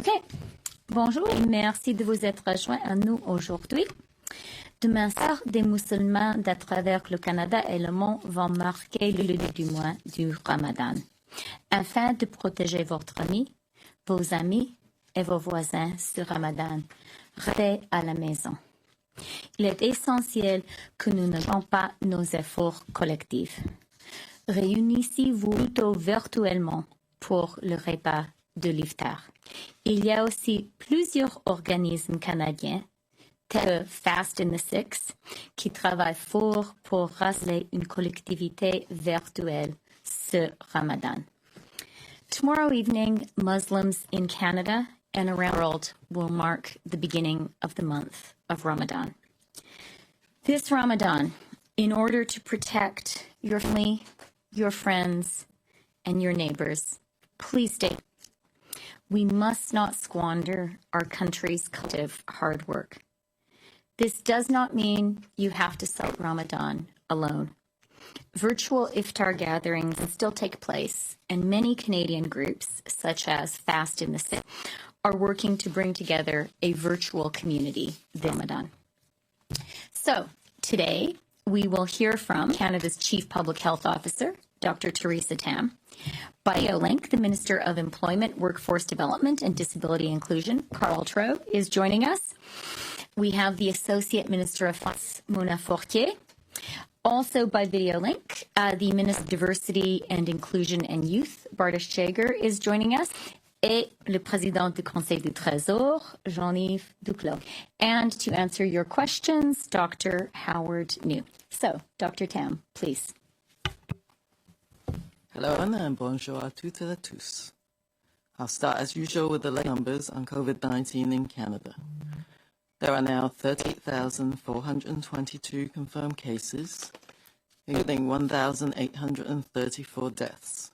OK. Bonjour et merci de vous être rejoints à nous aujourd'hui. Demain soir, des musulmans d'à travers le Canada et le monde vont marquer le début du mois du Ramadan. Afin de protéger votre ami, vos amis et vos voisins ce Ramadan, restez à la maison. Il est essentiel que nous ne jouons pas nos efforts collectifs. Réunissez-vous plutôt virtuellement pour le repas de l'iftar. Il y a aussi plusieurs organismes canadiens, tels que Fast in the Six, qui travaillent fort pour rassembler une collectivité virtuelle ce Ramadan. Tomorrow evening, Muslims in Canada and around the world will mark the beginning of the month of Ramadan. This Ramadan, in order to protect your family, your friends, and your neighbors, please stay. We must not squander our country's collective hard work. This does not mean you have to celebrate Ramadan alone. Virtual iftar gatherings can still take place, and many Canadian groups, such as Fast in the City, are working to bring together a virtual community this Ramadan. So, today, we will hear from Canada's Chief Public Health Officer, Dr. Theresa Tam. By video link, the Minister of Employment, Workforce Development and Disability Inclusion, Carl Tro, is joining us. We have the Associate Minister of Finance, Mona Fortier. Also by video link, the Minister of Diversity and Inclusion and Youth, Bartosz Jager, is joining us, et le Président du Conseil du Trésor, Jean-Yves Duclos. And to answer your questions, Dr. Howard Njoo. So, Dr. Tam, please. Hello and bonjour à toutes et à tous. I'll start as usual with the latest numbers on COVID-19 in Canada. There are now 38,422 confirmed cases, including 1,834 deaths.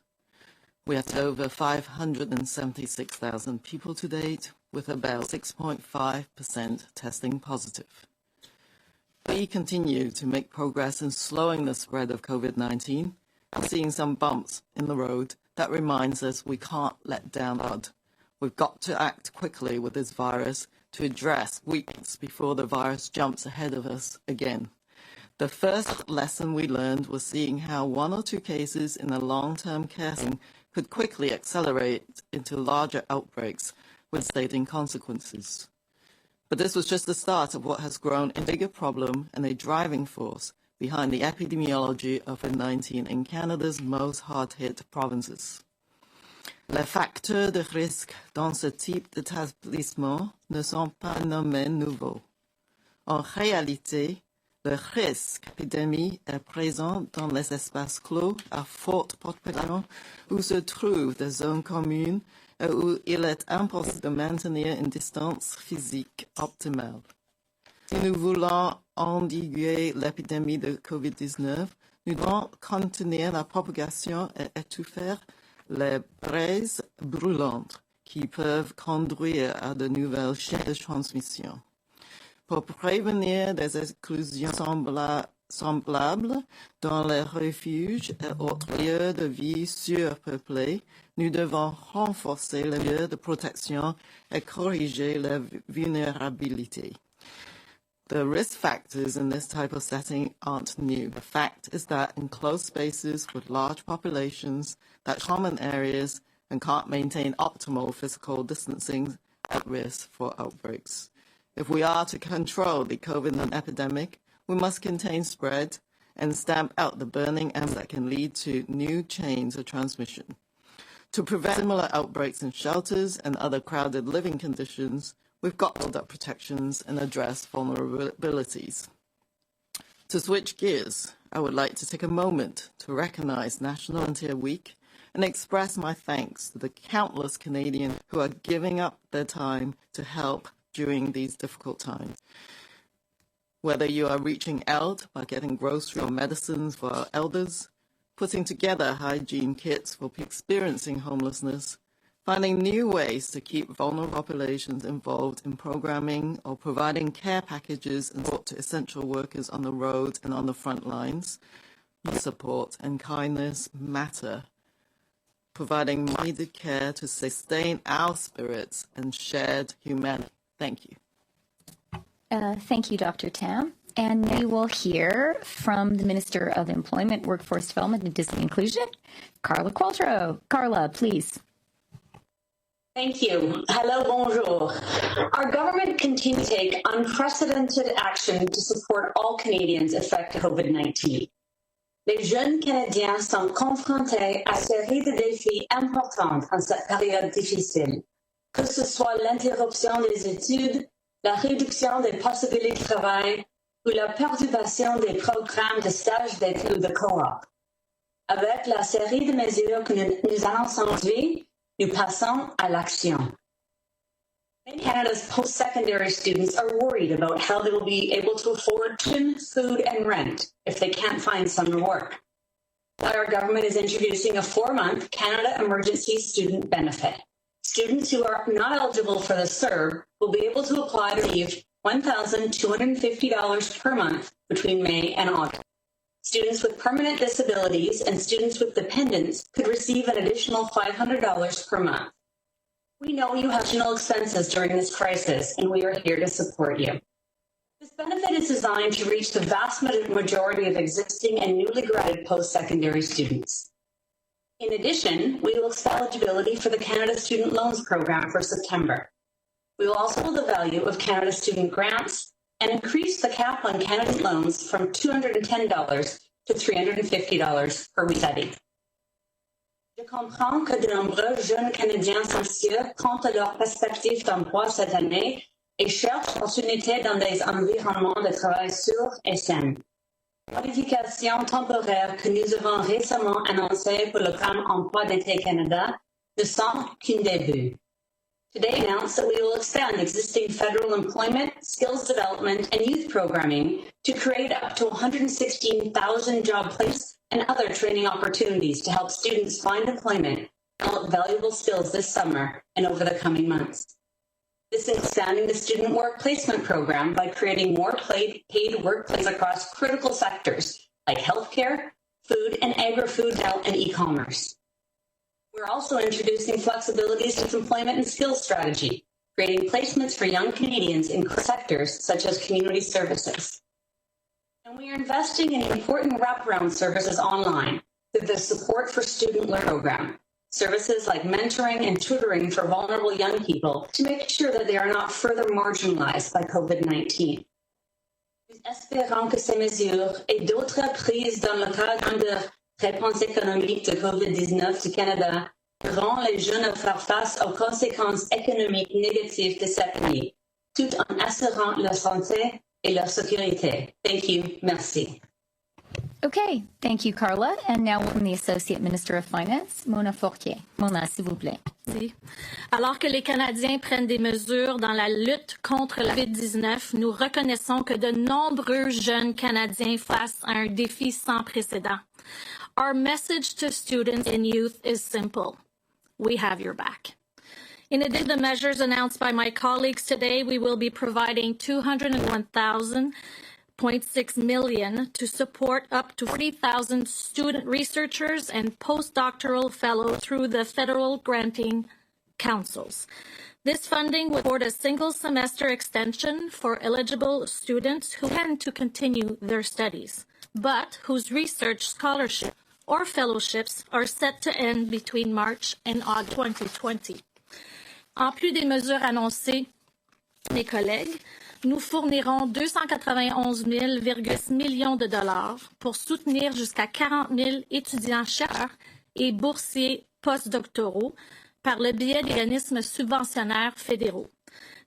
We have over 576,000 people to date, with about 6.5% testing positive. We continue to make progress in slowing the spread of COVID-19 and seeing some bumps in the road that reminds us we can't let down guard. We've got to act quickly with this virus to address weakness before the virus jumps ahead of us again. The first lesson we learned was seeing how one or two cases in a long-term care setting could quickly accelerate into larger outbreaks with devastating consequences. But this was just the start of what has grown into a bigger problem and a driving force behind the epidemiology of COVID-19 in Canada's most hard-hit provinces. Les facteurs de risque dans ce type d'établissement ne sont pas nommés nouveaux. En réalité, le risque d'épidémie est présent dans les espaces clos à forte population où se trouvent des zones communes et où il est impossible de maintenir une distance physique optimale. Si nous voulons endiguer l'épidémie de COVID-19, nous devons contenir la propagation et étouffer les braises brûlantes qui peuvent conduire à de nouvelles chaînes de transmission. Pour prévenir des exclusions semblables dans les refuges et autres lieux de vie surpeuplés, nous devons renforcer les lieux de protection et corriger les vulnérabilités. The risk factors in this type of setting aren't new. The fact is that in closed spaces with large populations, that common areas and can't maintain optimal physical distancing at risk for outbreaks. If we are to control the COVID-19 epidemic, we must contain spread and stamp out the burning embers that can lead to new chains of transmission. To prevent similar outbreaks in shelters and other crowded living conditions, we've got to build up protections and address vulnerabilities. To switch gears, I would like to take a moment to recognize National Volunteer Week and express my thanks to the countless Canadians who are giving up their time to help during these difficult times. Whether you are reaching out by getting groceries or medicines for our elders, putting together hygiene kits for people experiencing homelessness, finding new ways to keep vulnerable populations involved in programming or providing care packages and support to essential workers on the road and on the front lines, your support and kindness matter. providing needed care to sustain our spirits and shared humanity. Thank you. Thank you, Dr. Tam. And we will hear from the Minister of Employment, Workforce Development, and Disability Inclusion, Carla Qualtrough. Carla, please. Thank you. Hello, bonjour. Our government continues to take unprecedented action to support all Canadians affected by COVID-19. Les jeunes Canadiens sont confrontés à une série de défis importants en cette période difficile, que ce soit l'interruption des études, la réduction des possibilités de travail ou la perturbation des programmes de stage d'études de coop. Avec la série de mesures que nous annonçons aujourd'hui, nous passons à l'action. Many Canada's post-secondary students are worried about how they will be able to afford tuition, food, and rent if they can't find summer work. Our government is introducing a 4-month Canada Emergency Student Benefit. Students who are not eligible for the CERB will be able to apply to receive $1,250 per month between May and August. Students with permanent disabilities and students with dependents could receive an additional $500 per month. We know you have additional expenses during this crisis, and we are here to support you. This benefit is designed to reach the vast majority of existing and newly graduated post-secondary students. In addition, we will expand eligibility for the Canada Student Loans Program for September. We will also double the value of Canada Student Grants and increase the cap on Canada loans from $210 to $350 per study. Je comprends que de nombreux jeunes Canadiens sont anxieux quant à leur perspective d'emploi cette année et cherchent opportunités dans des environnements de travail sûrs et sains. La modification temporaire que nous avons récemment annoncée pour le programme Emploi d'été Canada ne sont qu'un début. Today announced that we will expand existing federal employment, skills development, and youth programming to create up to 116,000 job placements and other training opportunities to help students find employment and develop valuable skills this summer and over the coming months. This is expanding the student work placement program by creating more paid workplaces across critical sectors like healthcare, food and agri-food, and e-commerce. We're also introducing flexibilities with employment and skills strategy, creating placements for young Canadians in sectors such as community services. And we are investing in important wraparound services online through the Support for Student Learning program, services like mentoring and tutoring for vulnerable young people to make sure that they are not further marginalized by COVID-19. Nous espérons que ces mesures et d'autres prises dans le cadre de réponse économique de COVID-19 du Canada aideront les jeunes à faire face aux conséquences économiques négatives de cette pandémie, tout en assurant leur santé et leur sécurité. Thank you. Merci. Okay, thank you, Carla. And now from the Associate Minister of Finance, Mona Fortier. Mona, s'il vous plaît. Merci. Alors que les Canadiens prennent des mesures dans la lutte contre la COVID-19, nous reconnaissons que de nombreux jeunes Canadiens face à un défi sans précédent. Our message to students and youth is simple. We have your back. In addition to the measures announced by my colleagues today, we will be providing $201.6 million to support up to 40,000 student researchers and postdoctoral fellows through the federal granting councils. This funding will support a single semester extension for eligible students who intend to continue their studies, but whose research scholarship or fellowships are set to end between March and August 2020. En plus des mesures annoncées, mes collègues, nous fournirons 291,6 millions de dollars pour soutenir jusqu'à 40 000 étudiants chercheurs et boursiers postdoctoraux par le biais d'organismes subventionnaires fédéraux.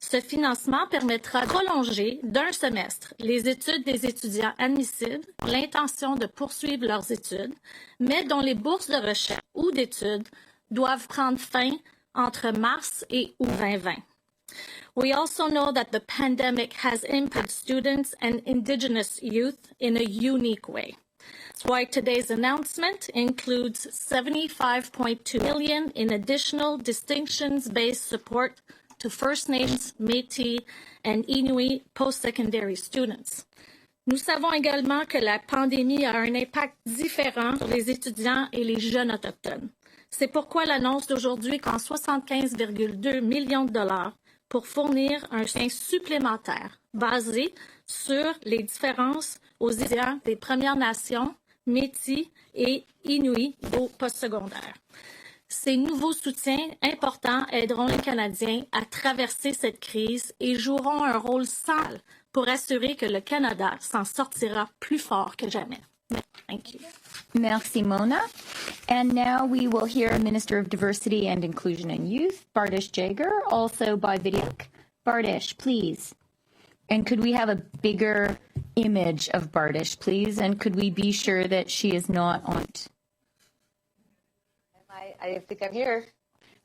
Ce financement permettra de prolonger d'un semestre les études des étudiants admissibles pour l'intention de poursuivre leurs études, mais dont les bourses de recherche ou d'études doivent prendre fin entre mars et août 2020. We also know that the pandemic has impacted students and Indigenous youth in a unique way. That's why today's announcement includes $75.2 million in additional distinctions-based support to First Nations, Métis, and Inuit post-secondary students. Nous savons également que la pandémie a un impact différent sur les étudiants et les jeunes autochtones. C'est pourquoi l'annonce d'aujourd'hui qu'en 75,2 millions de dollars pour fournir un soutien supplémentaire basé sur les différences aux étudiants des Premières Nations, Métis et Inuits au postsecondaire. Ces nouveaux soutiens importants aideront les Canadiens à traverser cette crise et joueront un rôle central pour assurer que le Canada s'en sortira plus fort que jamais. Thank you. Merci, Mona. And now we will hear Minister of Diversity and Inclusion and Youth, Bardish Jager, also by video. Bardish, please. And could we have a bigger image of Bardish, please? And could we be sure that she is not on it? I think I'm here.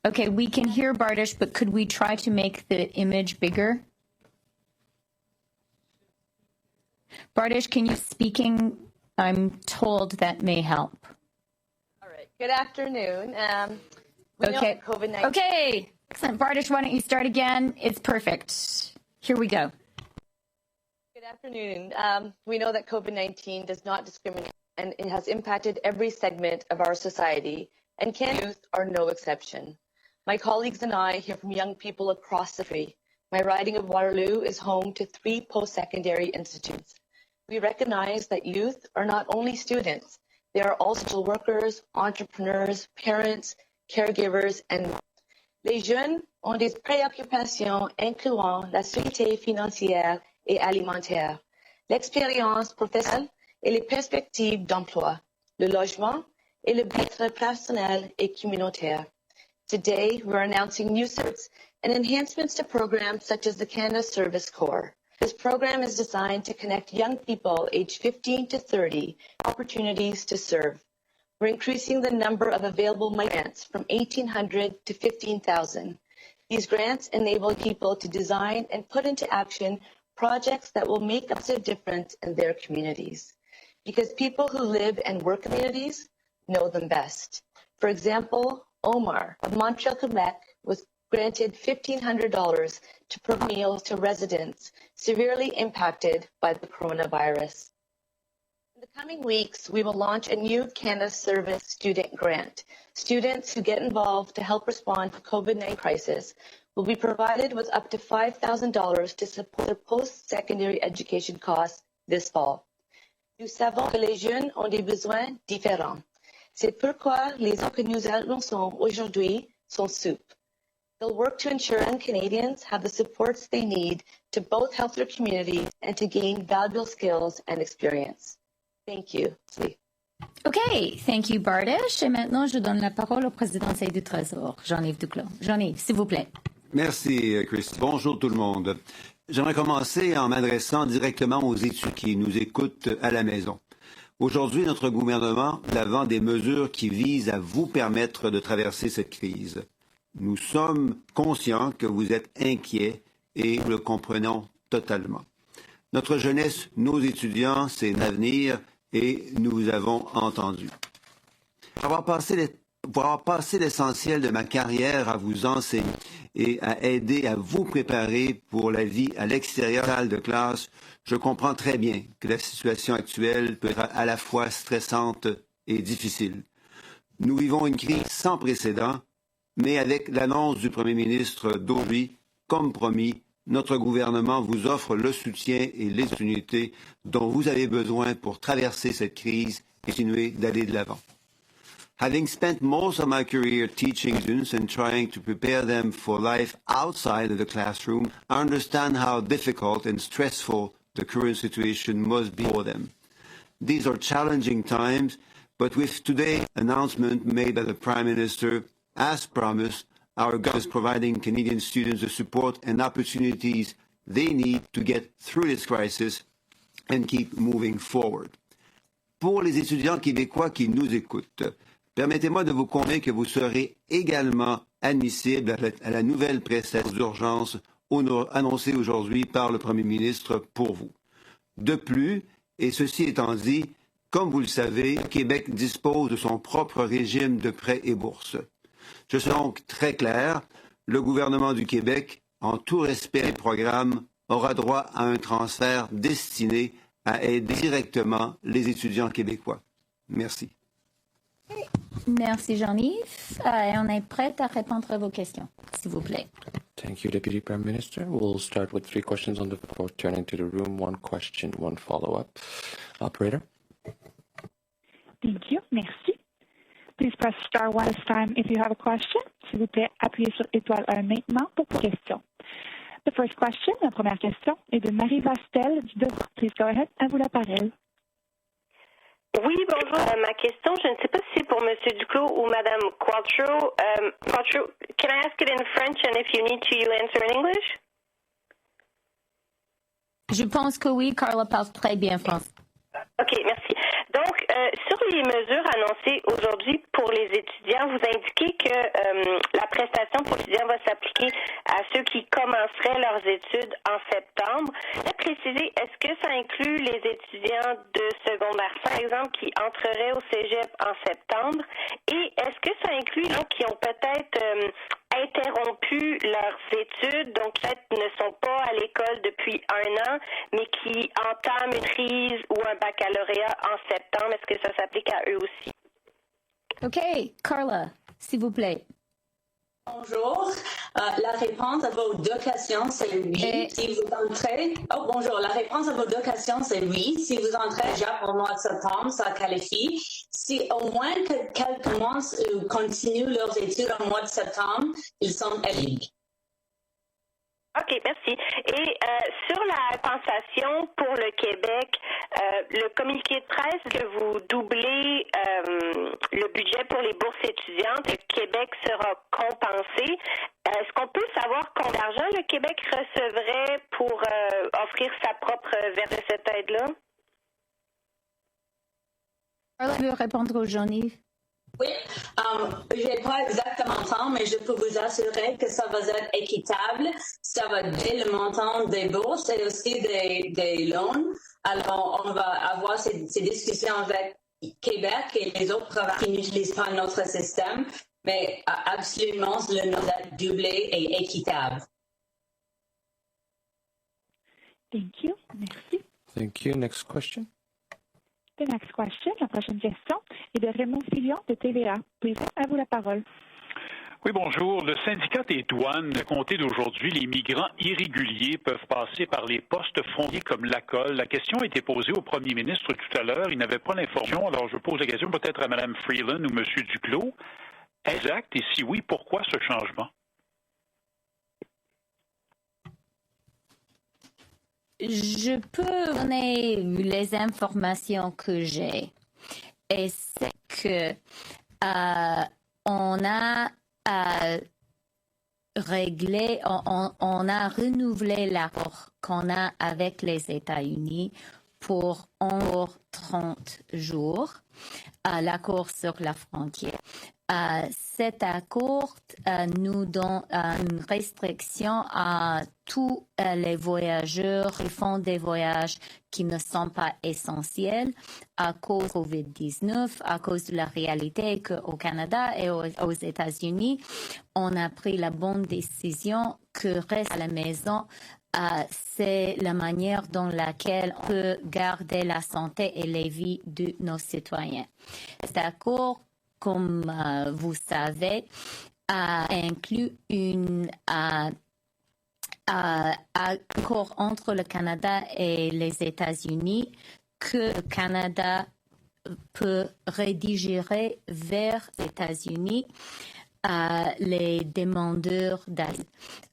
Okay, we can hear Bardish, but could we try to make the image bigger? Bardish, can you speaking? I'm told that may help. All right. Good afternoon. We know that COVID-19. Okay. Excellent. Bardish, why don't you start again? It's perfect. Here we go. Good afternoon. We know that COVID-19 does not discriminate, and it has impacted every segment of our society, and Canada youth are no exception. My colleagues and I hear from young people across the country. My riding of Waterloo is home to 3 post-secondary institutes. We recognize that youth are not only students, they are also workers, entrepreneurs, parents, caregivers, and les jeunes ont des préoccupations incluant la sécurité financière et alimentaire, l'expérience professionnelle et les perspectives d'emploi, le logement et le bien-être personnel et communautaire. Today, we're announcing new services and enhancements to programs such as the Canada Service Corps. This program is designed to connect young people aged 15 to 30 opportunities to serve. We're increasing the number of available grants from 1,800 to 15,000. These grants enable people to design and put into action projects that will make a positive difference in their communities. Because people who live and work in communities know them best. For example, Omar of Montreal, Quebec was granted $1,500 to provide meals to residents severely impacted by the coronavirus. In the coming weeks, we will launch a new Canada Service Student Grant. Students who get involved to help respond to COVID-19 crisis will be provided with up to $5,000 to support their post-secondary education costs this fall. Nous savons que les jeunes ont des besoins différents. C'est pourquoi les actions que nous annonçons aujourd'hui sont souples. They'll work to ensure young Canadians have the supports they need to both help their communities and to gain valuable skills and experience. Thank you. Okay, thank you, Bardish. Et maintenant, je donne la parole au président Conseil du Trésor, Jean-Yves Duclos. Jean-Yves, s'il vous plaît. Merci, Christy. Bonjour tout le monde. J'aimerais commencer en m'adressant directement aux étudiants qui nous écoutent à la maison. Aujourd'hui, notre gouvernement met en avant des mesures qui visent à vous permettre de traverser cette crise. Nous sommes conscients que vous êtes inquiets et nous le comprenons totalement. Notre jeunesse, nos étudiants, c'est l'avenir et nous avons entendu. Pour avoir passé l'essentiel de ma carrière à vous enseigner et à aider à vous préparer pour la vie à l'extérieur de classe, je comprends très bien que la situation actuelle peut être à la fois stressante et difficile. Nous vivons une crise sans précédent, mais avec l'annonce du Premier ministre d'aujourd'hui, comme promis, notre gouvernement vous offre le soutien et les opportunités dont vous avez besoin pour traverser cette crise et continuer d'aller de l'avant. Having spent most of my career teaching students and trying to prepare them for life outside of the classroom, I understand how difficult and stressful the current situation must be for them. These are challenging times, but with today's announcement made by the Prime Minister, as promised, our government is providing Canadian students the support and opportunities they need to get through this crisis and keep moving forward. Pour les étudiants québécois qui nous écoutent, permettez-moi de vous convaincre que vous serez également admissible à la nouvelle prestation d'urgence annoncée aujourd'hui par le Premier ministre pour vous. De plus, et ceci étant dit, comme vous le savez, le Québec dispose de son propre régime de prêts et bourses. Je suis donc très clair, le gouvernement du Québec, en tout respect des programmes, aura droit à un transfert destiné à aider directement les étudiants québécois. Merci. Merci Jean-Yves. Et on est prêt à répondre à vos questions, s'il vous plaît. Thank you, Deputy Prime Minister. We'll start with 3 questions on the floor. Turning to the room, 1 question, 1 follow-up. Operator. Thank you. Merci. Please press star 1 this time if you have a question. S'il vous plaît, appuyez sur étoile 1 maintenant pour vos questions. The first question, la première question, est de Marie Vastel du Devoir. Please go ahead. À vous la parole. Oui, bonjour. Ma question, je ne sais pas si c'est pour M. Duclos ou Mme Quattro. Quattro, can I ask it in French, and if you need to, you answer in English? Je pense que oui, Carla parle très bien français. OK, merci. Donc, sur les mesures annoncées aujourd'hui pour les étudiants, vous indiquez que la prestation pour étudiants va s'appliquer à ceux qui commenceraient leurs études en septembre. Préciser, est-ce que ça inclut les étudiants de secondaire, par exemple, qui entreraient au cégep en septembre? Et est-ce que ça inclut ceux qui ont peut-être interrompu leurs études, donc peut-être ne sont pas à l'école depuis 1 an, mais qui entament une maîtrise ou un baccalauréat en septembre? Est-ce que ça s'applique à eux aussi? OK. Carla, s'il vous plaît. Bonjour. La réponse à vos 2 questions, c'est oui. Si vous entrez... Oh, bonjour. La réponse à vos 2 questions, c'est oui. Si vous entrez déjà au mois de septembre, ça qualifie. Si au moins qu'elles commencent ou continuent leurs études au mois de septembre, ils sont éligibles. OK, merci. Et sur la compensation pour le Québec, le communiqué de presse que vous doublez le budget pour les bourses étudiantes, le Québec sera compensé. Est-ce qu'on peut savoir combien d'argent le Québec recevrait pour offrir sa propre version de cette aide-là? Carla veut répondre aux Jean-Yves. Oui, je n'ai pas exactement le temps, mais je peux vous assurer que ça va être équitable. Ça va aider le montant des bourses et aussi des loans. Alors, on va avoir ces discussions avec Québec et les autres provinces qui n'utilisent pas notre système, mais absolument, le nom d'être doublé et équitable. Thank you. Merci. Thank you. Next question. The next question, la prochaine question, est de Raymond Fillon de TVA. Please, à vous la parole. Oui, bonjour. Le syndicat des douanes a compté d'aujourd'hui, les migrants irréguliers peuvent passer par les postes frontières comme l'ACOL. La question a été posée au premier ministre tout à l'heure. Il n'avait pas l'information. Alors, je pose la question peut-être à Mme Freeland ou M. Duclos. Exact. Et si oui, pourquoi ce changement? Je peux donner les informations que j'ai. Et c'est que on a réglé, on a renouvelé l'accord qu'on a avec les États-Unis pour encore 30 jours, l'accord sur la frontière. Cet accord nous donne une restriction à tous les voyageurs qui font des voyages qui ne sont pas essentiels à cause de COVID-19, à cause de la réalité qu'au Canada et aux États-Unis, on a pris la bonne décision que reste à la maison. C'est la manière dans laquelle on peut garder la santé et les vies de nos citoyens. Cet accord, comme vous savez, inclut un accord entre le Canada et les États-Unis que le Canada peut rédiger vers les États-Unis les demandeurs d'asile.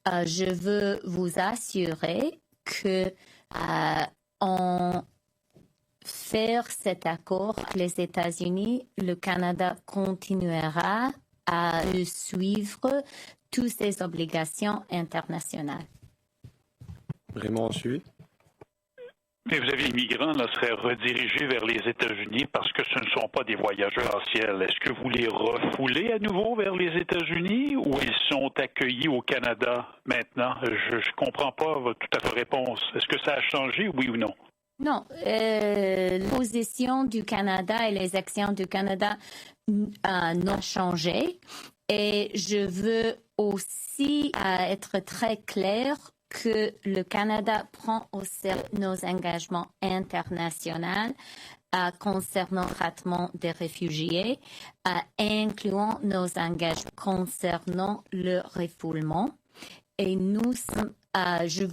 Je veux vous assurer que on faire cet accord avec les États-Unis, le Canada continuera à suivre toutes ses obligations internationales. Raymond, ensuite. Mais vous avez les migrants seraient redirigés vers les États-Unis parce que ce ne sont pas des voyageurs essentiels. Est-ce que vous les refoulez à nouveau vers les États-Unis ou ils sont accueillis au Canada maintenant? Je ne comprends pas tout à fait réponse. Est-ce que ça a changé, oui ou non? Non. La position du Canada et les actions du Canada n'ont changé. Et je veux aussi être très clair que le Canada prend au sérieux nos engagements internationaux concernant le traitement des réfugiés, incluant nos engagements concernant le refoulement. Et je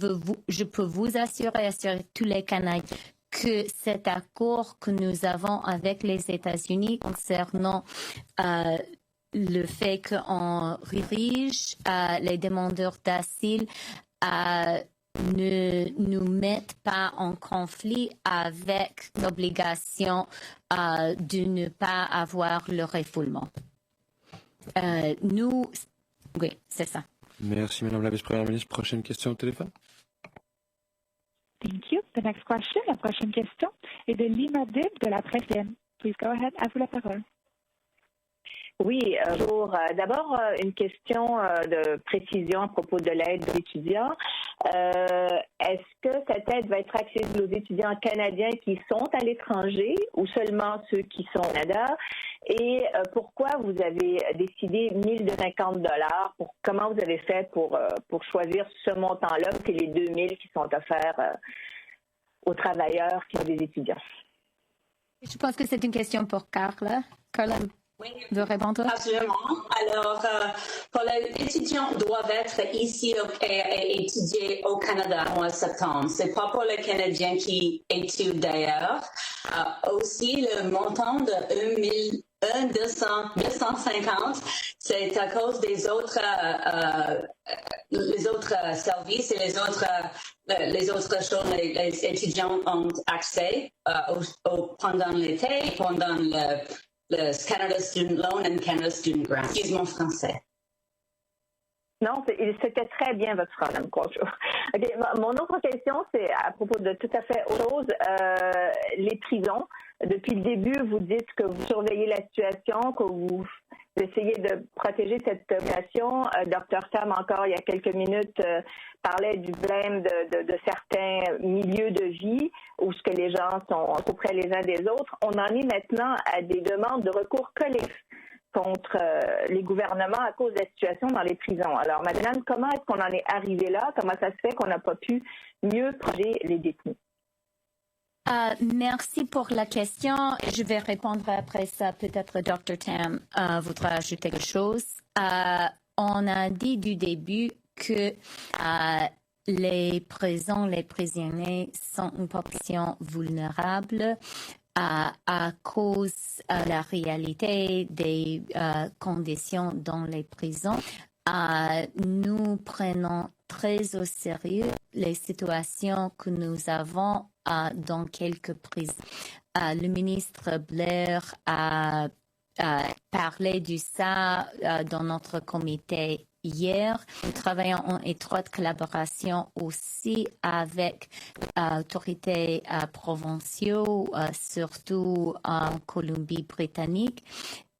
peux vous assurer tous les Canadiens que cet accord que nous avons avec les États-Unis concernant le fait qu'on dirige les demandeurs d'asile ne nous mettent pas en conflit avec l'obligation de ne pas avoir le refoulement. Oui, c'est ça. Merci, Madame la Vice-Première ministre. Prochaine question au téléphone. Thank you. The next question, la prochaine question, est de Lima Dib de la Presse. Please go ahead. À vous la parole. Oui, bonjour. D'abord, une question de précision à propos de l'aide aux étudiants. Est-ce que cette aide va être accessible aux étudiants canadiens qui sont à l'étranger ou seulement ceux qui sont au Canada? Et pourquoi vous avez décidé 1 050 $? Comment vous avez fait pour choisir ce montant-là que les 2 000 qui sont offerts aux travailleurs qui sont des étudiants? Je pense que c'est une question pour Carla. Carla, oui, veut répondre? Absolument. Alors, pour les étudiants doivent être ici et étudier au Canada en mois de septembre. C'est pas pour les Canadiens qui étudient d'ailleurs. Aussi, le montant de 250, c'est à cause des autres services et les autres choses. Les étudiants ont accès pendant l'été, pendant le Canada Student Loan and Canada Student Grant. Excuse-moi français. Non, c'était très bien votre phrase, Mme Concho. Okay, mon autre question, c'est à propos de tout à fait autre chose. Les prisons. Depuis le début, vous dites que vous surveillez la situation, que vous essayez de protéger cette population. Dr Tam, encore il y a quelques minutes, parlait du blâme de certains milieux de vie où ce que les gens sont auprès les uns des autres. On en est maintenant à des demandes de recours collectif contre les gouvernements à cause de la situation dans les prisons. Alors, madame, comment est-ce qu'on en est arrivé là? Comment ça se fait qu'on n'a pas pu mieux protéger les détenus? Merci pour la question. Je vais répondre après ça. Peut-être Dr Tam voudra ajouter quelque chose. On a dit du début que les prisons, les prisonniers sont une population vulnérable à cause de la réalité des conditions dans les prisons. Nous prenons très au sérieux les situations que nous avons dans quelques prisons. Le ministre Blair a parlé de ça dans notre comité hier. Nous travaillons en étroite collaboration aussi avec autorités provinciales, surtout en Colombie-Britannique.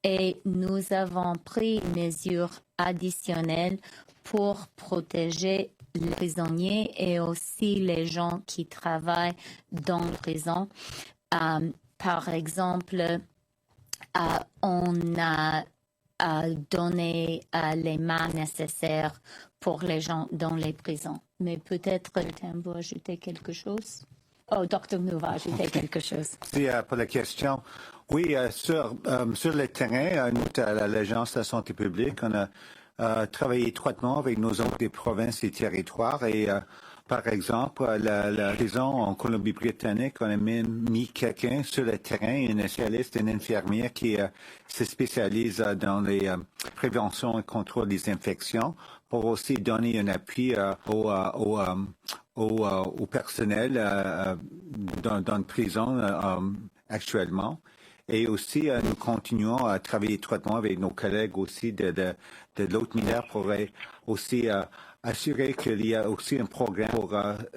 Et nous avons pris des mesures additionnelles pour protéger les prisonniers et aussi les gens qui travaillent dans la prison. Par exemple, on a donné les mains nécessaires pour les gens dans les prisons. Mais peut-être Tam va ajouter quelque chose. Oh, Dr. Njoo va ajouter quelque chose. Merci pour la question. Oui, sur le terrain, nous, à l'Agence de la santé publique, on a travaillé étroitement avec nos autres des provinces et territoires. Et par exemple, la prison en Colombie-Britannique, on a mis quelqu'un sur le terrain, une spécialiste, une infirmière qui se spécialise dans les préventions et contrôle des infections, pour aussi donner un appui au personnel dans la prison actuellement. Et aussi, nous continuons à travailler étroitement avec nos collègues aussi de l'autre ministère pour aussi assurer qu'il y a aussi un programme pour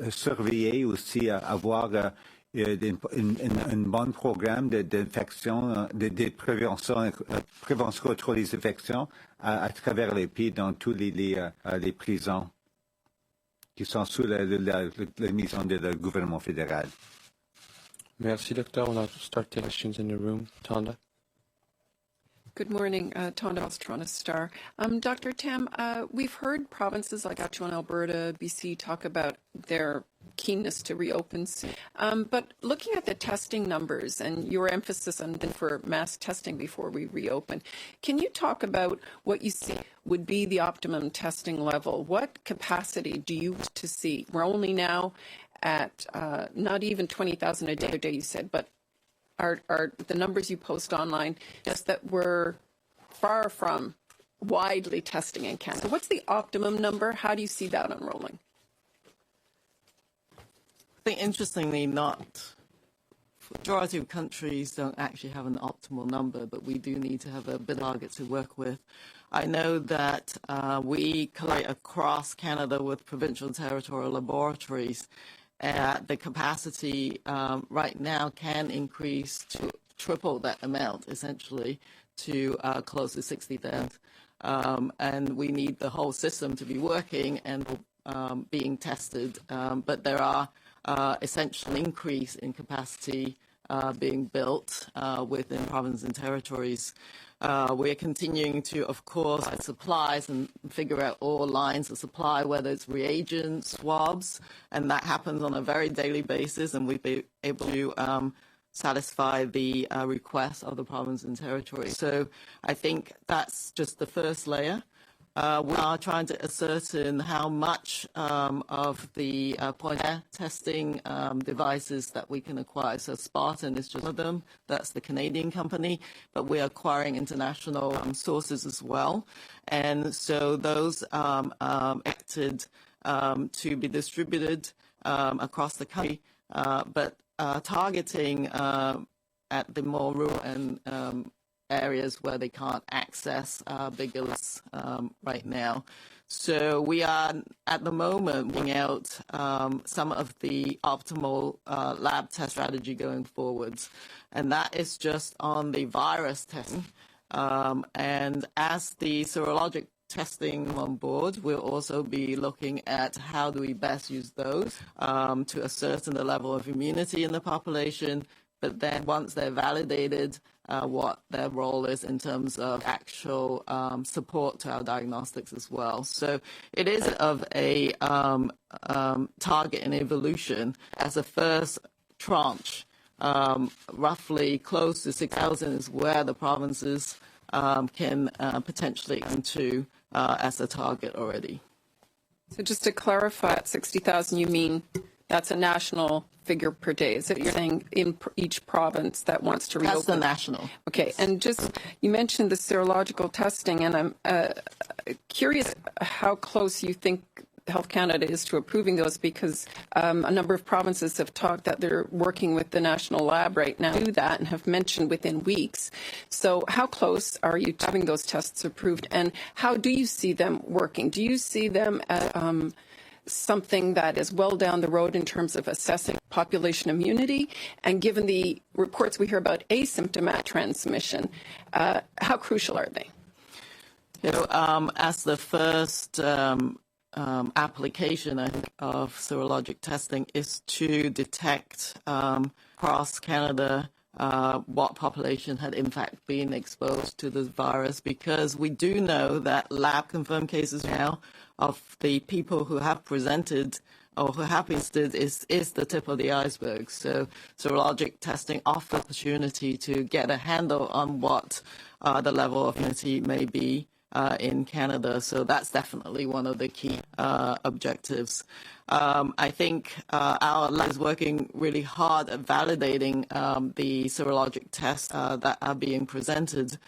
surveiller aussi, avoir un bon programme d'infection, de prévention contre les infections à travers les pays dans tous les prisons qui sont sous la mission du gouvernement fédéral. Merci, docteur. On va start the questions in the room. Tanda. Good morning, Tonda Toronto Star. Dr. Tam, we've heard provinces like Saskatchewan, Alberta, BC talk about their keenness to reopen. But looking at the testing numbers and your emphasis on for mass testing before we reopen, can you talk about what you see would be the optimum testing level? What capacity do you wish to see? We're only now at not even 20,000 a day, you said, but are the numbers you post online just that we're far from widely testing in Canada? What's the optimum number? How do you see that unrolling? I think, interestingly, majority of countries don't actually have an optimal number, but we do need to have a bit of target to work with. I know that we collaborate across Canada with provincial and territorial laboratories. The capacity right now can increase to triple that amount, essentially, to close to 60,000. And we need the whole system to be working and being tested. But there are essential increase in capacity being built within provinces and territories. We're continuing to, of course, add supplies and figure out all lines of supply, whether it's reagents, swabs, and that happens on a very daily basis, and we've been able to satisfy the requests of the province and territory. So I think that's just the first layer. We are trying to ascertain how much of the point-of-care testing devices that we can acquire. So Spartan is just one of them. That's the Canadian company. But we're acquiring international sources as well. And so those acted to be distributed across the country, but targeting at the more rural and areas where they can't access bigger lists right now. So we are, at the moment, bringing out some of the optimal lab test strategy going forwards. And that is just on the virus testing. And as the serologic testing on board, we'll also be looking at how do we best use those to ascertain the level of immunity in the population. But then once they're validated, what their role is in terms of actual support to our diagnostics as well. So it is of a target and evolution as a first tranche. Roughly close to 6,000 is where the provinces can potentially come to as a target already. So just to clarify, at 60,000, you mean that's a national figure per day? Is it you're saying in each province that wants to reopen? That's the national. Okay, and just you mentioned the serological testing, and I'm curious how close you think Health Canada is to approving those, because a number of provinces have talked that they're working with the national lab right now to do that and have mentioned within weeks. So how close are you to having those tests approved, and how do you see them working? Do you see them as something that is well down the road in terms of assessing population immunity? And given the reports we hear about asymptomatic transmission, how crucial are they? As the first application of serologic testing is to detect across Canada what population had in fact been exposed to this virus, because we do know that lab confirmed cases now of the people who have presented or who have been tested is the tip of the iceberg. So serologic testing offers opportunity to get a handle on what the level of immunity may be in Canada. So that's definitely one of the key objectives. I think our lab is working really hard at validating the serologic tests that are being presented.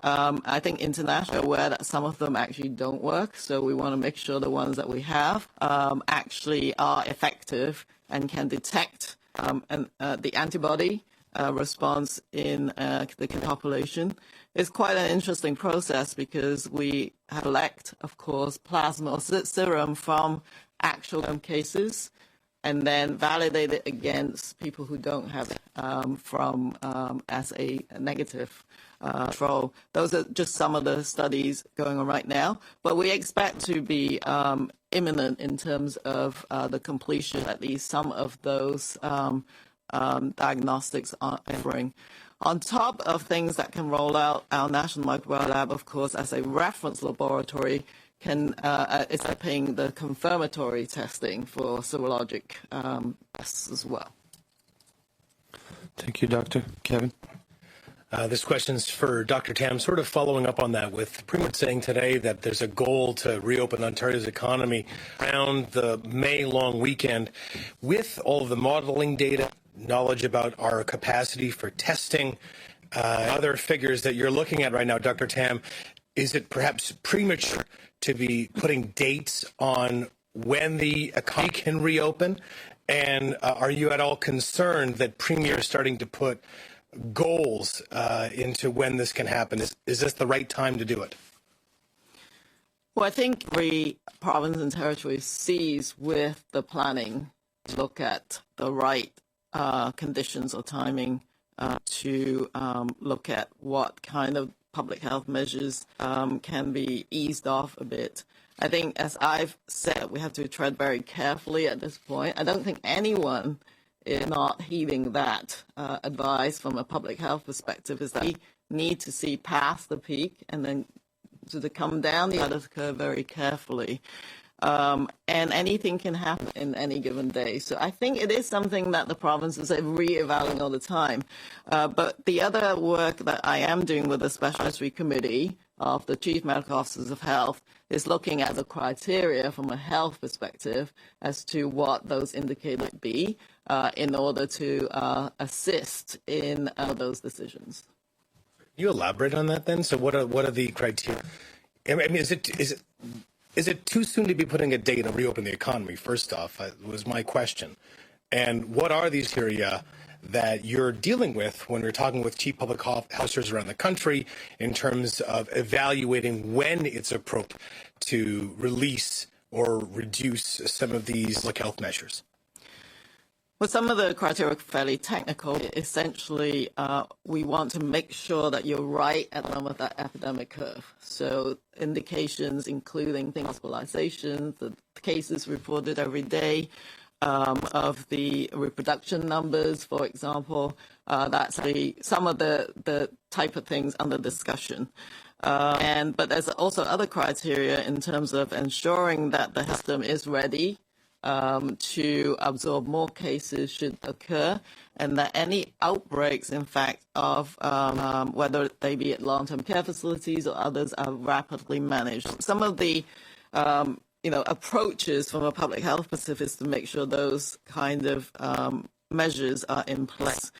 I think internationally are aware that some of them actually don't work, so we want to make sure the ones that we have actually are effective and can detect the antibody response in the population. It's quite an interesting process because we collect, of course, plasma or serum from actual cases and then validate it against people who don't have it as a negative control. Those are just some of the studies going on right now, but we expect to be imminent in terms of the completion, at least some of those diagnostics are offering. On top of things that can roll out, our National Microbiome Lab, of course, as a reference laboratory, is paying the confirmatory testing for serologic tests as well. Thank you, Doctor. Kevin? This question's for Dr. Tam, sort of following up on that, with pretty much saying today that there's a goal to reopen Ontario's economy around the May long weekend. With all of the modeling data, knowledge about our capacity for testing, other figures that you're looking at right now, Dr. Tam, is it perhaps premature to be putting dates on when the economy can reopen? And are you at all concerned that Premier is starting to put goals into when this can happen? Is this the right time to do it? Well, I think every province and territory sees with the planning to look at the right conditions or timing to look at what kind of public health measures can be eased off a bit. I think, as I've said, we have to tread very carefully at this point. I don't think anyone is not heeding that advice from a public health perspective, is that we need to see past the peak and then to come down the curve very carefully. And anything can happen in any given day. So I think it is something that the provinces are re-evaluating all the time. But the other work that I am doing with the Special Advisory Committee of the Chief Medical Officers of Health is looking at the criteria from a health perspective as to what those indicators be in order to assist in those decisions. Can you elaborate on that then? So what are the criteria? I mean, is it too soon to be putting a date to reopen the economy? First off, was my question. And what are these criteria that you're dealing with when you're talking with chief public health officers around the country in terms of evaluating when it's appropriate to release or reduce some of these public health measures? Well, some of the criteria are fairly technical. Essentially, we want to make sure that you're right at the moment of that epidemic curve. So indications including things, hospitalizations, the cases reported every day, of the reproduction numbers, for example. That's some of the type of things under discussion. But there's also other criteria in terms of ensuring that the system is ready to absorb more cases should occur, and that any outbreaks, in fact, of whether they be at long-term care facilities or others, are rapidly managed. Some of the approaches from a public health perspective is to make sure those kind of measures are in place.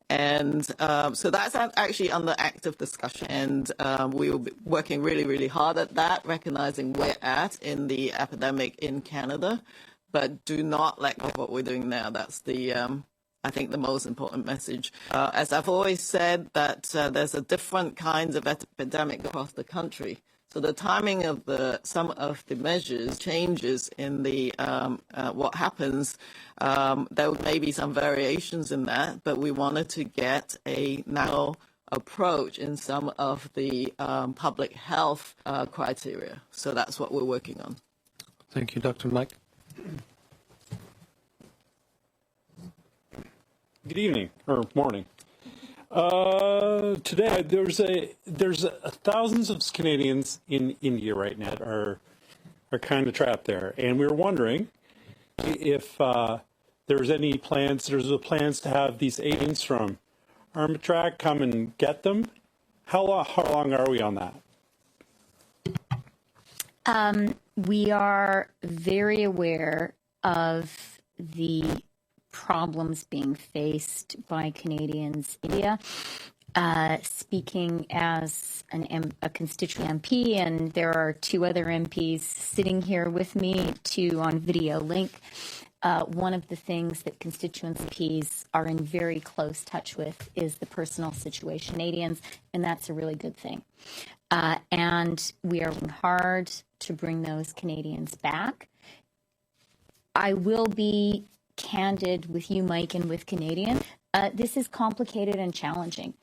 And so that's actually under active discussion. And we will be working really, really hard at that, recognizing where we're at in the epidemic in Canada. But do not let go of what we're doing now. That's I think, the most important message. As I've always said, that there's a different kinds of epidemic across the country. So the timing of some of the measures changes in the what happens. There may be some variations in that, but we wanted to get a national approach in some of the public health criteria. So that's what we're working on. Thank you, Dr. Mike. Good evening or morning. Today there's thousands of Canadians in India right now are kind of trapped there, and we were wondering if there's any plans. There's plans to have these agents from Armatrak come and get them. How long are we on that? We are very aware of the problems being faced by Canadians in India. Speaking as a constituent MP, and there are two other MPs sitting here with me, two on video link. One of the things that constituents MPs are in very close touch with is the personal situation of Canadians, and that's a really good thing. And we are working hard to bring those Canadians back. I will be candid with you, Mike, and with Canadians. This is complicated and challenging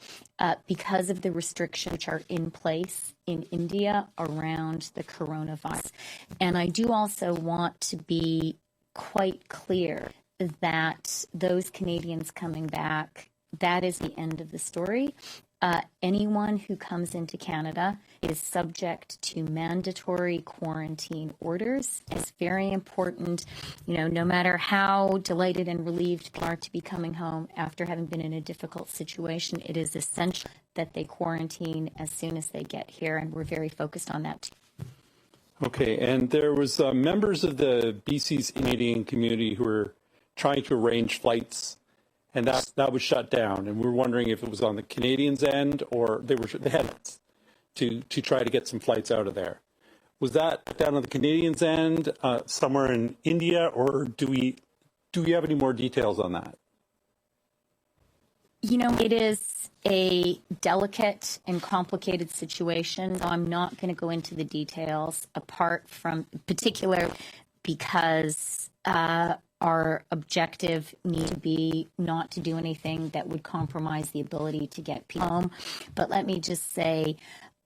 because of the restrictions which are in place in India around the coronavirus. And I do also want to be quite clear that those Canadians coming back, that is the end of the story. Anyone who comes into Canada is subject to mandatory quarantine orders. It's very important, no matter how delighted and relieved people are to be coming home after having been in a difficult situation, it is essential that they quarantine as soon as they get here, and we're very focused on that too. Okay, and there was members of the BC's Canadian community who were trying to arrange flights, and that was shut down. And we're wondering if it was on the Canadians' end or they had to try to get some flights out of there. Was that down on the Canadians' end, somewhere in India, or do we have any more details on that? It is a delicate and complicated situation. So I'm not going to go into the details apart from particular because our objective needs to be not to do anything that would compromise the ability to get people home. But let me just say,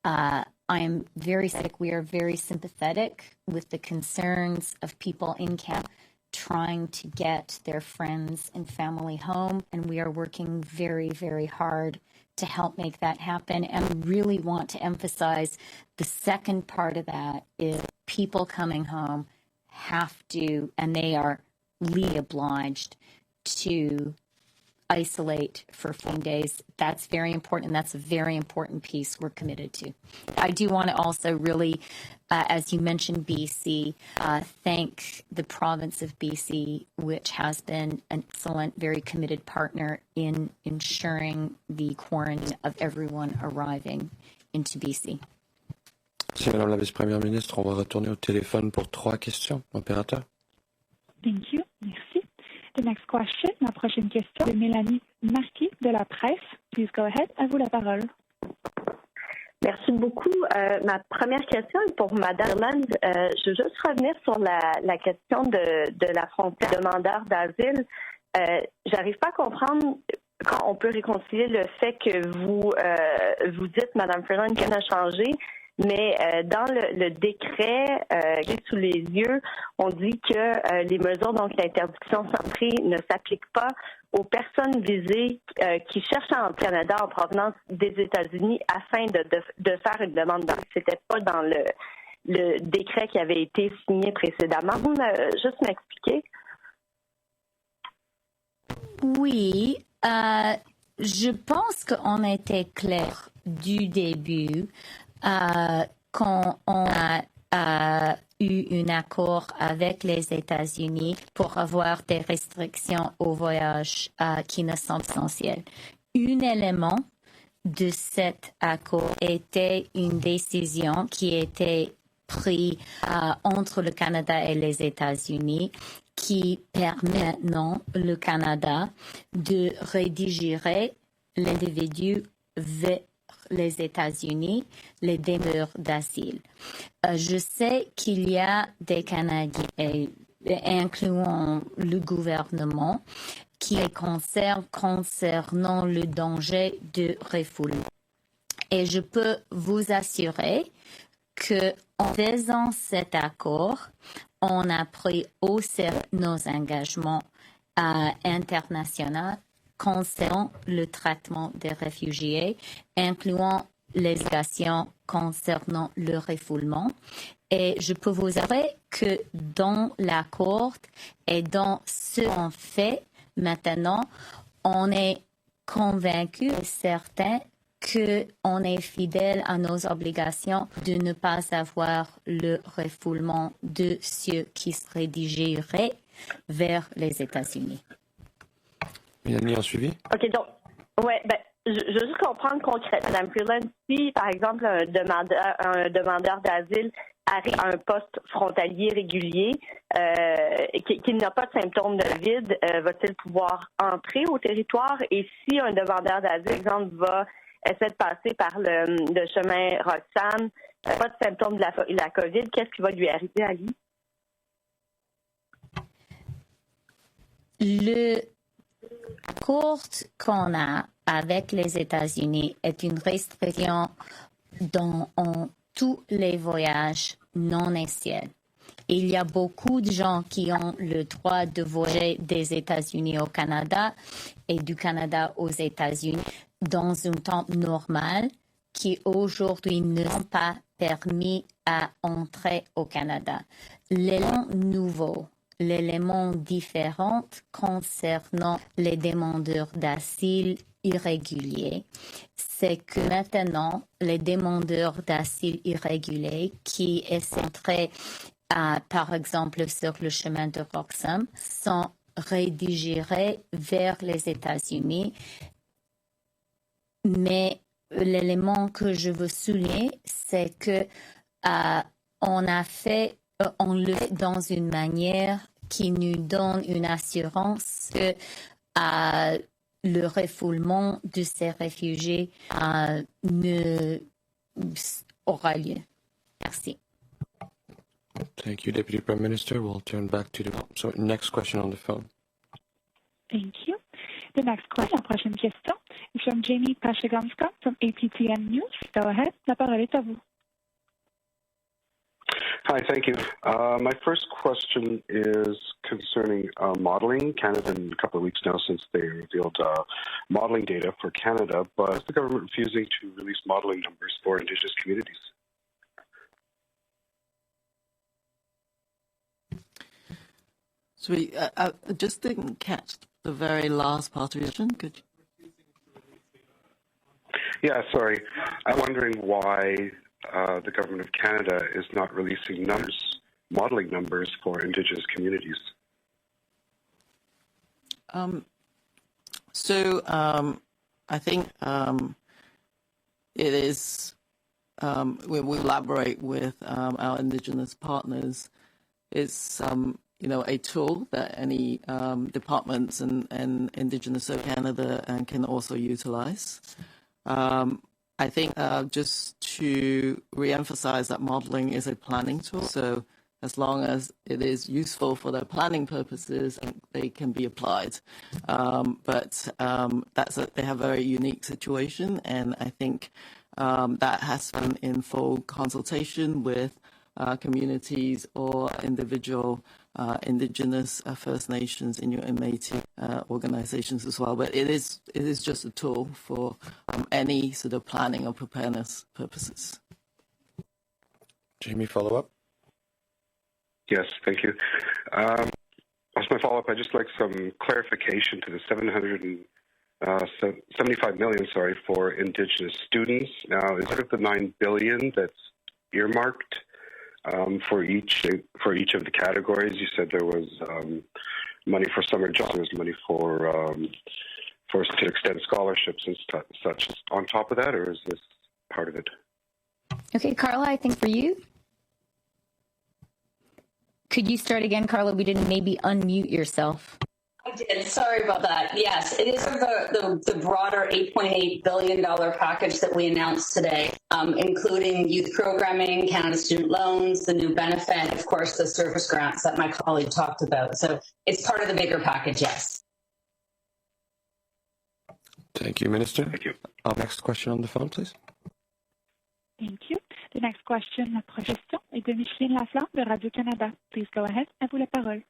I'm very sick. We are very sympathetic with the concerns of people in Canada trying to get their friends and family home, and we are working very, very hard to help make that happen. And we really want to emphasize the second part of that is people coming home have to, and they are legally obliged to isolate for 14 days. That's very important, and that's a very important piece we're committed to. I do want to also really, as you mentioned, BC, thank the province of BC, which has been an excellent, very committed partner in ensuring the quarantine of everyone arriving into BC. Merci, Madame la Vice-Première ministre. On va retourner au téléphone pour 3 questions. Opérateur. Thank you. Merci. The next question, la prochaine question de Mélanie Marquis de la Presse. Please go ahead. À vous la parole. Merci beaucoup. Ma première question est pour Mme Irland. Je veux juste revenir sur la question de la frontière demandeur d'asile. J'arrive pas à comprendre quand on peut réconcilier le fait que vous dites, Mme Freeland, qu'elle a changé, mais dans le décret qui est sous les yeux, on dit que les mesures, donc l'interdiction centrée, ne s'appliquent pas aux personnes visées qui cherchent à entrer au Canada en provenance des États-Unis afin de faire une demande d'asile. C'était pas dans le décret qui avait été signé précédemment. Vous juste m'expliquer? Oui, je pense qu'on était clair du début. Quand on a eu un accord avec les États-Unis pour avoir des restrictions au voyage qui ne sont essentielles. Un élément de cet accord était une décision qui était prise entre le Canada et les États-Unis qui permet maintenant le Canada de rediriger l'individu vers les États-Unis, les demandeurs d'asile. Je sais qu'il y a des Canadiens, incluant le gouvernement, qui les concernent concernant le danger de refoulement. Et je peux vous assurer que en faisant cet accord, on a pris au sérieux nos engagements internationaux concernant le traitement des réfugiés, incluant les actions concernant le refoulement. Et je peux vous assurer que dans l'accord et dans ce qu'on fait maintenant, on est convaincu et certain qu'on est fidèle à nos obligations de ne pas avoir le refoulement de ceux qui se redirigeraient vers les États-Unis. Mélanie, en suivi? OK, donc, ouais, je veux juste comprendre concrètement, Mme Freeland, si, par exemple, un demandeur d'asile arrive à un poste frontalier régulier, qu'il n'a pas de symptômes de vide, va-t-il pouvoir entrer au territoire? Et si un demandeur d'asile, par exemple, va essayer de passer par le chemin Roxane, pas de symptômes de la COVID, qu'est-ce qui va lui arriver à lui? L'accord qu'on a avec les États-Unis est une restriction dans tous les voyages non essentiels. Il y a beaucoup de gens qui ont le droit de voyager des États-Unis au Canada et du Canada aux États-Unis dans un temps normal qui aujourd'hui ne sont pas permis à entrer au Canada. L'élément nouveau, l'élément différent concernant les demandeurs d'asile irréguliers, c'est que maintenant, les demandeurs d'asile irréguliers qui essaient d'entrer, par exemple, sur le chemin de Roxham, sont redirigés vers les États-Unis. Mais l'élément que je veux souligner, c'est que on le fait dans une manière qui nous donne une assurance que le refoulement de ces réfugiés ne aura lieu. Merci. Thank you, Deputy Prime Minister. We'll turn back to the next question on the phone. Thank you. The next question, prochaine question, is from Jamie Pashagamska from APTN News. Go ahead. La parole est à vous. Hi, thank you. My first question is concerning modeling. Canada, in a couple of weeks now since they revealed modeling data for Canada, but is the government refusing to release modeling numbers for Indigenous communities? So I just didn't catch the very last part of your question. Could you? Yeah, sorry. I'm wondering why the Government of Canada is not releasing numbers, modeling numbers for Indigenous communities. I think it is, when we collaborate with our Indigenous partners, it's a tool that any departments and Indigenous Canada can also utilize. I think just to re-emphasize that modeling is a planning tool, so as long as it is useful for their planning purposes, they can be applied. But they have a very unique situation, and I think that has been in full consultation with communities or individual Indigenous First Nations in your Métis organizations as well. But it is just a tool for any sort of planning or preparedness purposes. Jamie, follow up? Yes, thank you. As my follow-up, I'd just like some clarification to the $75 million, for Indigenous students. Now, is it the $9 billion that's earmarked for each of the categories? You said there was money for summer jobs, there was money for to extend scholarships and such. On top of that, or is this part of it? Okay, Carla, I think for you. Could you start again, Carla? We didn't maybe unmute yourself. I did. Sorry about that. Yes, it is the broader $8.8 billion package that we announced today, including youth programming, Canada student loans, the new benefit, of course, the service grants that my colleague talked about. So it's part of the bigger package, yes. Thank you, Minister. Thank you. Our next question on the phone, please. Thank you. The next question, notre question, est de Micheline Laflamme de Radio-Canada. Please go ahead. À vous la parole.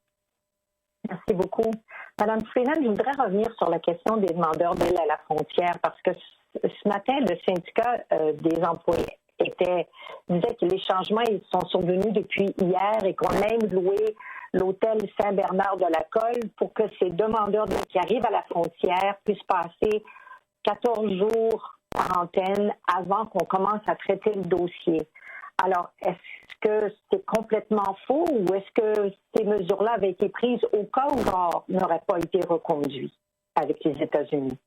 Merci beaucoup. Madame Freeland, je voudrais revenir sur la question des demandeurs d'aide à la frontière parce que ce matin, le syndicat des employés disait que les changements ils sont survenus depuis hier et qu'on a même loué l'hôtel Saint-Bernard de la Colle pour que ces demandeurs d'aide qui arrivent à la frontière puissent passer 14 jours quarantaine avant qu'on commence à traiter le dossier. Alors, est-ce que c'est complètement faux ou est-ce que ces mesures-là avaient été prises au cas où l'or n'aurait pas été reconduit avec les États-Unis?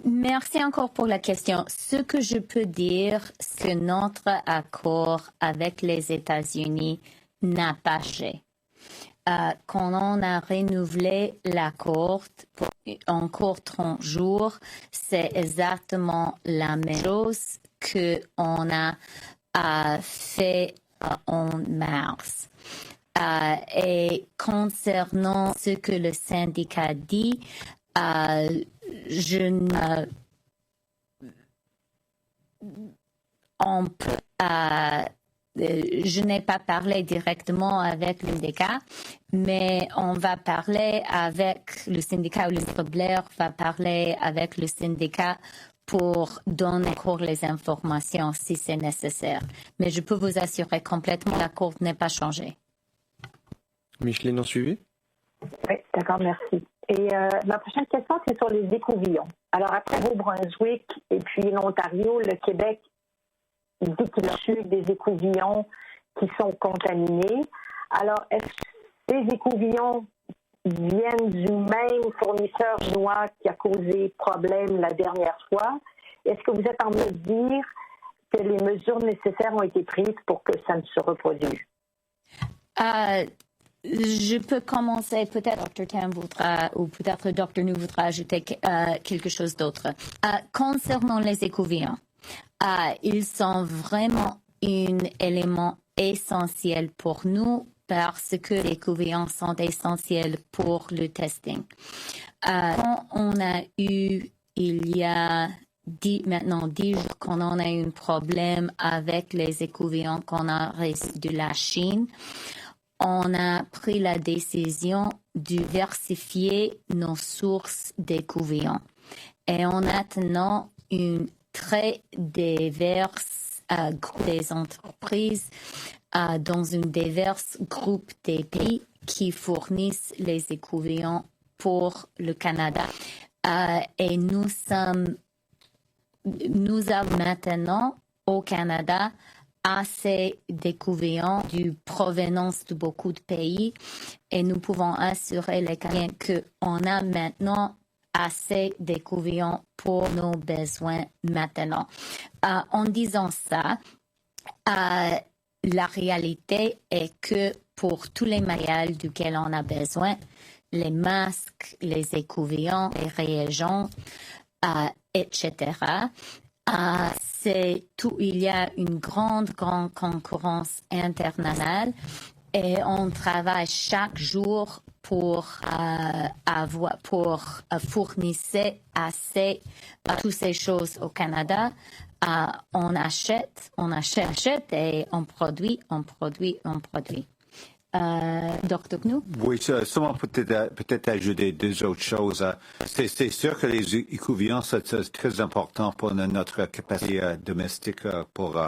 Merci encore pour la question. Ce que je peux dire, c'est que notre accord avec les États-Unis n'a pas changé. Quand on a renouvelé l'accord pour encore 30 jours, c'est exactement la même chose qu'on a fait en mars. Et concernant ce que le syndicat dit, je n'ai pas parlé directement avec le syndicat, mais on va parler avec le syndicat, ou le Blair va parler avec le syndicat pour donner encore les informations si c'est nécessaire. Mais je peux vous assurer complètement, la courbe n'est pas changée. Micheline, en suivi? Oui, d'accord, merci. Et ma prochaine question, c'est sur les écouvillons. Alors, après Nouveau-Brunswick et puis l'Ontario, le Québec dit qu'il a reçu des écouvillons qui sont contaminés. Alors, est-ce que ces écouvillons viennent du même fournisseur chinois qui a causé problème la dernière fois? Est-ce que vous êtes en mesure de dire que les mesures nécessaires ont été prises pour que ça ne se reproduise? Je peux commencer, peut-être Dr. Tam voudra, ou peut-être Dr. Njoo voudra ajouter quelque chose d'autre. Concernant les écouvillons, ils sont vraiment un élément essentiel pour nous parce que les écouvillons sont essentiels pour le testing. Quand on a eu, il y a maintenant 10 jours, qu'on en a eu un problème avec les écouvillons qu'on a reçus de la Chine, on a pris la décision de diversifier nos sources d'écouvillons. Et on a maintenant une très diverse groupe des entreprises dans un divers groupe des pays qui fournissent les écouvillons pour le Canada. Et nous avons maintenant au Canada assez d'écouvillons de provenance de beaucoup de pays et nous pouvons assurer les Canadiens qu'on a maintenant assez d'écouvillons pour nos besoins maintenant. En disant ça, la réalité est que pour tous les matériels duquel on a besoin, les masques, les écouvillons, les réagents, etc., c'est tout. Il y a une grande concurrence internationale et on travaille chaque jour pour fournir assez toutes ces choses au Canada. On achète et on produit. Dr. Njoo? Oui, seulement peut-être ajouter deux autres choses. C'est sûr que les écouvillons, c'est très important pour notre capacité domestique pour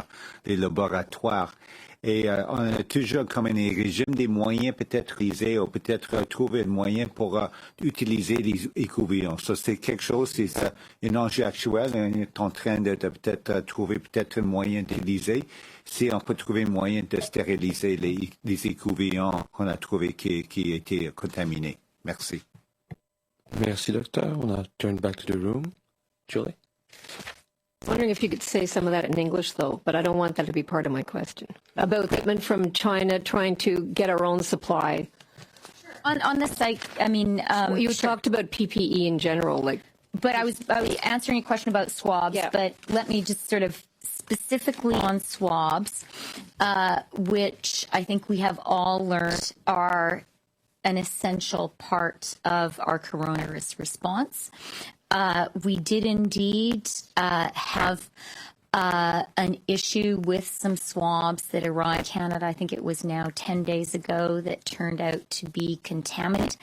les laboratoires. Et on a toujours comme un régime des moyens peut-être utilisés ou peut-être trouver un moyen pour utiliser les écouvillons. Ça, c'est quelque chose, c'est un enjeu actuel. On est en train de peut-être trouver peut-être un moyen d'utiliser. Si on peut trouver un moyen de stériliser les écouvillons qu'on a trouvés qui étaient contaminés. Merci. Merci, docteur. On a turned back to the room. Julie? Wondering if you could say some of that in English, though, but I don't want that to be part of my question. About equipment from China trying to get our own supply. On the site, I mean... you talked about PPE in general, like... But I was answering a question about swabs, but let me just sort of specifically on swabs, which I think we have all learned are an essential part of our coronavirus response. We did indeed have an issue with some swabs that arrived in Canada. I think it was now 10 days ago that turned out to be contaminated.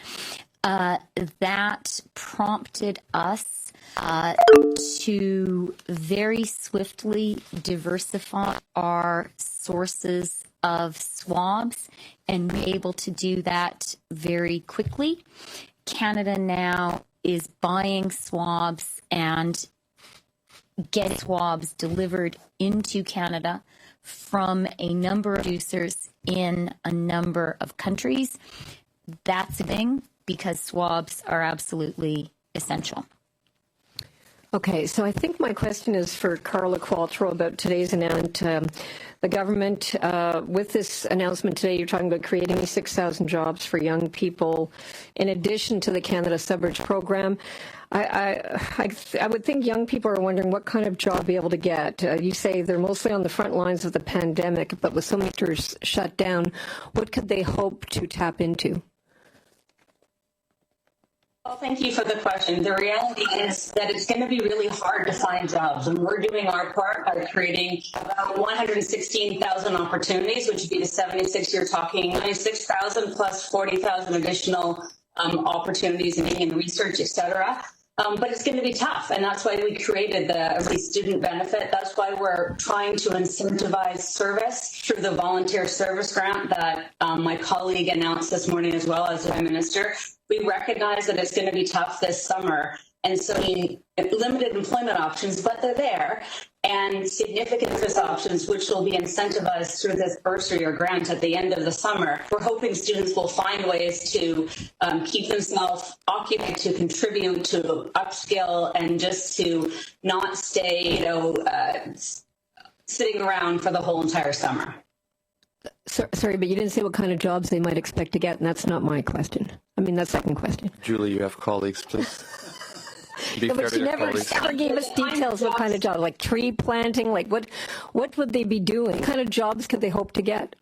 That prompted us to very swiftly diversify our sources of swabs and be able to do that very quickly. Canada now is buying swabs and getting swabs delivered into Canada from a number of producers in a number of countries. That's a thing because swabs are absolutely essential. Okay, so I think my question is for Carla Qualtrough about today's announcement. The government, with this announcement today, you're talking about creating 6,000 jobs for young people in addition to the Canada Suburbs program. I would think young people are wondering what kind of job be able to get. You say they're mostly on the front lines of the pandemic, but with so many sectors shut down, what could they hope to tap into? Well, thank you for the question. The reality is that it's going to be really hard to find jobs, and we're doing our part by creating about 116,000 opportunities, which would be the 76 you're talking, 96,000 plus 40,000 additional opportunities in research, et cetera. But it's going to be tough, and that's why we created the student benefit. That's why we're trying to incentivize service through the volunteer service grant that my colleague announced this morning as well as the Prime Minister. We recognize that it's going to be tough this summer, and so limited employment options, but they're there, and significant interest options, which will be incentivized through this bursary or grant at the end of the summer. We're hoping students will find ways to keep themselves occupied, to contribute, to upskill, and just to not stay, sitting around for the whole entire summer. Sorry, but you didn't say what kind of jobs they might expect to get, and that's not my question. I mean, that's second question. Julie, you have colleagues, please. No, but she never gave us details what kind of job, like tree planting, like what would they be doing? What kind of jobs could they hope to get?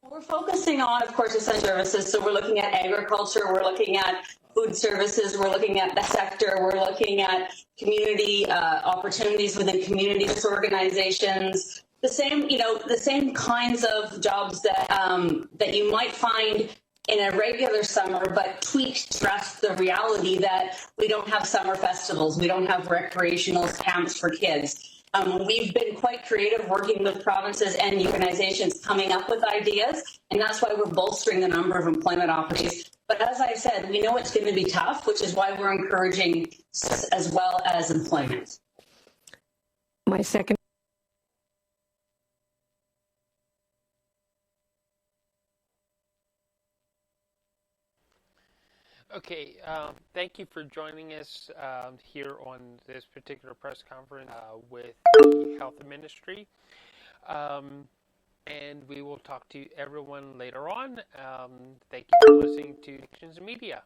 We're focusing on, of course, essential services. So we're looking at agriculture, we're looking at food services, we're looking at the sector, we're looking at community opportunities within community organizations. The same kinds of jobs that you might find in a regular summer, but tweaked to address the reality that we don't have summer festivals, we don't have recreational camps for kids. We've been quite creative working with provinces and organizations coming up with ideas, and that's why we're bolstering the number of employment opportunities. But as I said, we know it's going to be tough, which is why we're encouraging as well as employment. My second. Okay, thank you for joining us here on this particular press conference with the Health Ministry. And we will talk to everyone later on. Thank you for listening to Connections Media.